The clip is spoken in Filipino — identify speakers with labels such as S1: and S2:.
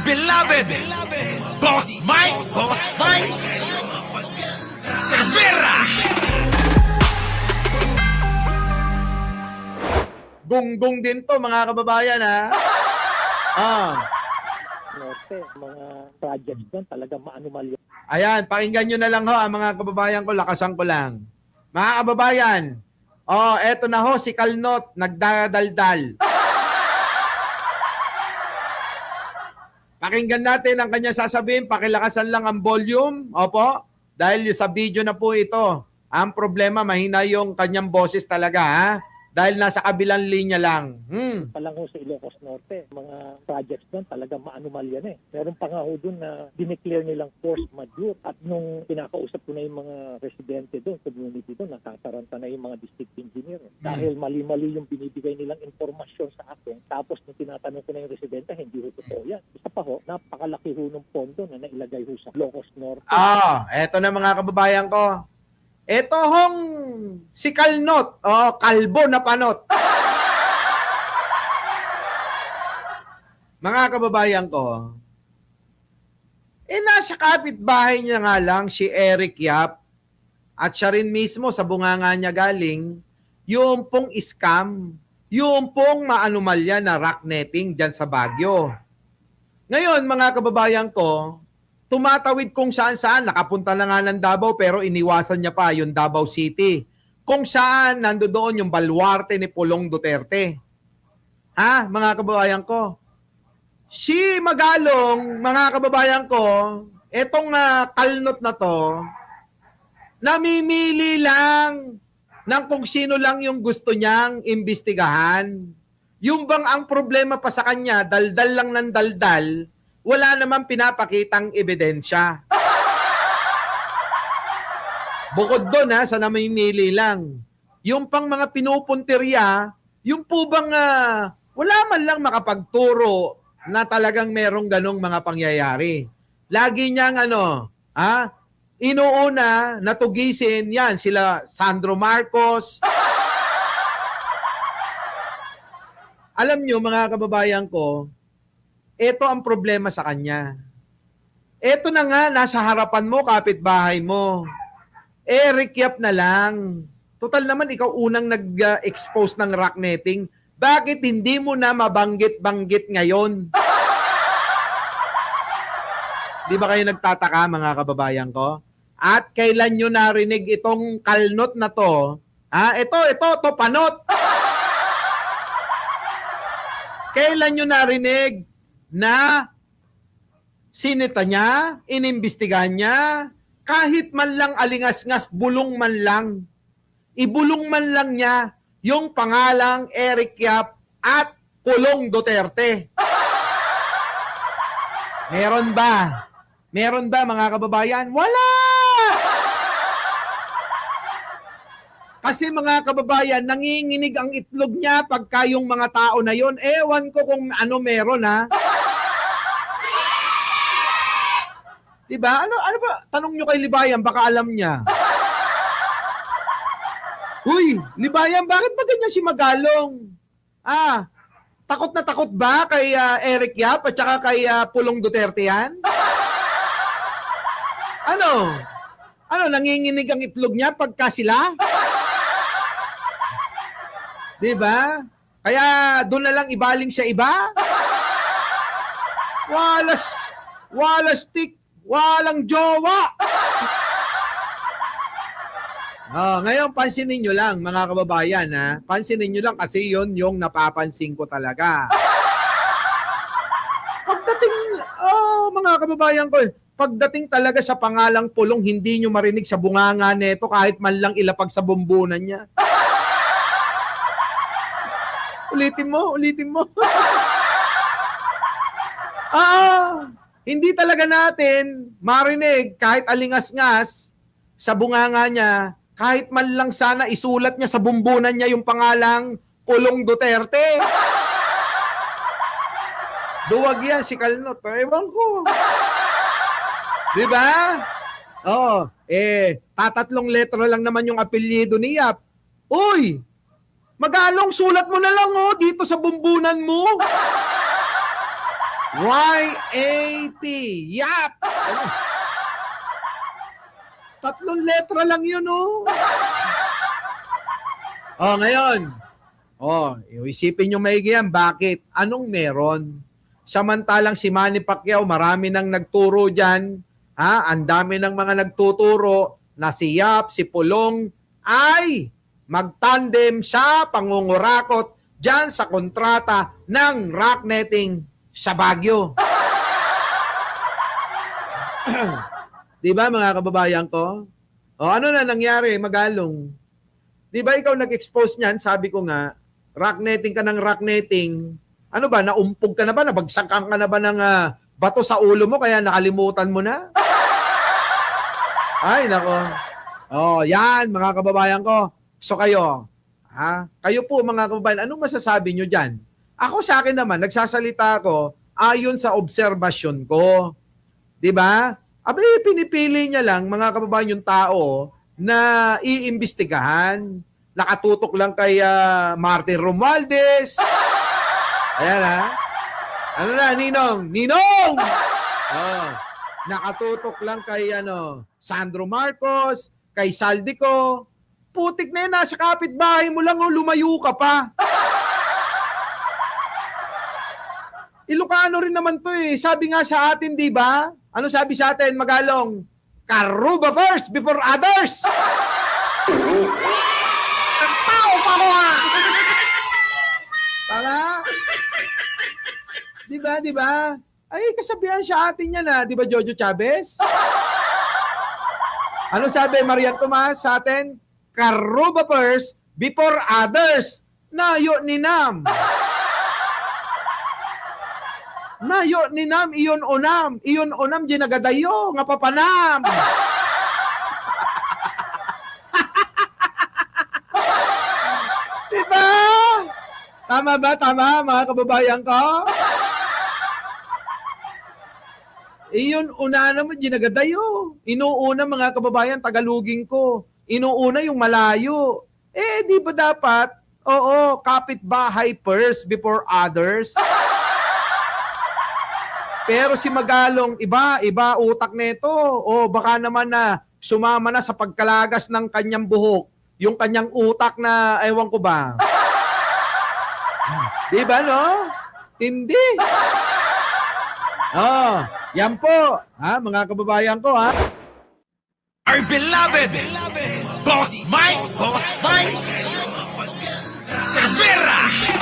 S1: beloved Boss Mike Cervera.
S2: Gunggong din to mga kababayan ha.
S3: Norte, mga projects doon talaga maanumal yun.
S2: Ayan, pakinggan nyo na lang ho ang mga kababayan ko, lakasan ko lang. Mga kababayan, eto na ho si Kalnot, nagdadaldal. Pakinggan natin ang kanya sasabihin, pakilakasan lang ang volume. Opo, dahil sa video na po ito. Ang problema, mahina yung kanyang boses talaga ha. Dahil nasa kabilang linya lang.
S3: Palang ho sa Ilocos Norte, mga projects doon talaga maanumal yan eh. Meron pa nga ho doon na dineclare nilang force majeure at nung pinakausap ko na yung mga residente doon, community doon, nakataranta na yung mga district engineer. Dahil mali-mali yung binibigay nilang informasyon sa akin. Tapos nung tinatanong ko na yung residente, hindi ho totoo yan. Isa pa ho, napakalaki ho ng pondo na nailagay ho sa Ilocos Norte.
S2: Eto na mga kababayan ko. Ito hong si Kalnot, kalbo na panot. Mga kababayan ko, nasa kapitbahay niya nga lang si Eric Yap at siya rin mismo sa bunganga niya galing, yung pong scam, yung pong maanumalya na rock netting dyan sa Baguio. Ngayon, mga kababayan ko, tumatawid kung saan-saan, nakapunta na nga ng Davao pero iniwasan niya pa yung Davao City. Kung saan nandoon yung baluarte ni Pulong Duterte. Ha, mga kababayan ko? Si Magalong, mga kababayan ko, etong Kalnot na to, namimili lang ng kung sino lang yung gusto niyang imbestigahan. Yung bang ang problema pa sa kanya, daldal lang ng daldal, wala naman pinapakitang ebidensya. Bukod doon sa namimili lang. Yung pang mga pinupuntirya, yung po bang wala man lang makapagturo na talagang merong ganong mga pangyayari. Lagi niyang inuuna natugisin yan sila Sandro Marcos. Alam nyo mga kababayan ko, ito ang problema sa kanya. Ito na nga, nasa harapan mo, kapitbahay mo. Eric Yap na lang. Total naman, ikaw unang nag-expose ng rock netting. Bakit hindi mo na mabanggit-banggit ngayon? Di ba kayo nagtataka, mga kababayan ko? At kailan nyo narinig itong Kalnot na to? Ito, panot. Kailan nyo narinig na sinita niya, inimbestigahan niya, kahit man lang alingas-ngas, bulong man lang. Ibulong man lang niya yung pangalang Eric Yap at Pulong Duterte. Meron ba? Meron ba mga kababayan? Wala! Kasi mga kababayan, nanginginig ang itlog niya pagka yung mga tao na yon. Ewan ko kung ano meron ha. Diba? Ano ba? Tanong nyo kay Libayan, baka alam niya. Uy, Libayan, bakit ba ganyan si Magalong? Takot na takot ba kay Eric Yap at saka kay Pulong Duterte yan? Ano, nanginginig ang itlog niya pagka sila? Diba? Kaya doon na lang ibaling sa iba? Walas stick, walang jowa. Ngayon, pansinin nyo lang, mga kababayan, ha? Pansinin nyo lang kasi yon yung napapansin ko talaga. Pagdating, mga kababayan ko, pagdating talaga sa pangalang Pulong, hindi nyo marinig sa bunganga neto kahit man lang ilapag sa bumbunan niya. Ulitin mo. Hindi talaga natin marinig kahit alingas-ngas sa bunganga niya, kahit man lang sana isulat niya sa bumbunan niya yung pangalang Pulong Duterte. Duwag yan si Kalnot. Ewan ko. Diba? Tatatlong letra lang naman yung apelyido ni Yap. Uy! Magalong, sulat mo na lang dito sa bumbunan mo. YAP. Yap! Ano? 3 letra lang yun, oh. Oh, ngayon. Oh, isipin nyo maigi yan. Bakit? Anong meron? Samantalang si Manny Pacquiao, marami nang nagturo dyan. Ha? Ang dami ng mga nagtuturo na si Yap, si Pulong, ay magtandem sa pangungurakot dyan sa kontrata ng rock netting sa Baguio. Di ba mga kababayan ko? O ano na nangyari, Magalong? Di ba ikaw nag-expose niyan? Sabi ko nga, rock netting ka ng rock netting. Ano ba, naumpog ka na ba? Nabagsakan ka na ba ng bato sa ulo mo kaya nakalimutan mo na? Ay, nako. Oh, yan mga kababayan ko. So kayo, kayo po mga kababayan, anong masasabi nyo dyan? Ako sa akin naman, nagsasalita ako ayon sa obserbasyon ko. Di ba? Abay, pinipili niya lang, mga kababayan, yung tao na iimbestigahan. Nakatutok lang kay Martin Romualdez. Ayan Ano na, Ninong? Ninong! Oh, nakatutok lang kay Sandro Marcos, kay Saldico. Putik na yun, nasa kapitbahay mo lang, lumayo ka pa. Ilocano rin naman to eh. Sabi nga sa atin, di ba? Ano sabi sa atin, Magalong? Karuba first before others. Ang tao pa mo Tama? Di ba? Ay, kasabihan sa atin yan di ba Jojo Chavez? Ano sabi Marian Tomas sa atin? Karuba first before others. Nayo ni Nam. Nayo ni Nam, iyon onam, ginagadayo, nga papanam. Diba? Tama ba? Tama, mga kababayan ko? Iyon una naman, ginagadayo. Inuuna, mga kababayan, Tagalogin ko. Inuuna yung malayo. Di ba dapat? Oo, kapitbahay first before others. Pero si Magalong, iba utak nito. O baka naman na sumama na sa pagkalagas ng kanyang buhok. Yung kanyang utak na, ewan ko ba. Di ba, no? Hindi. Yan po. Mga kababayan ko,
S1: Our beloved Boss Mike Cervera.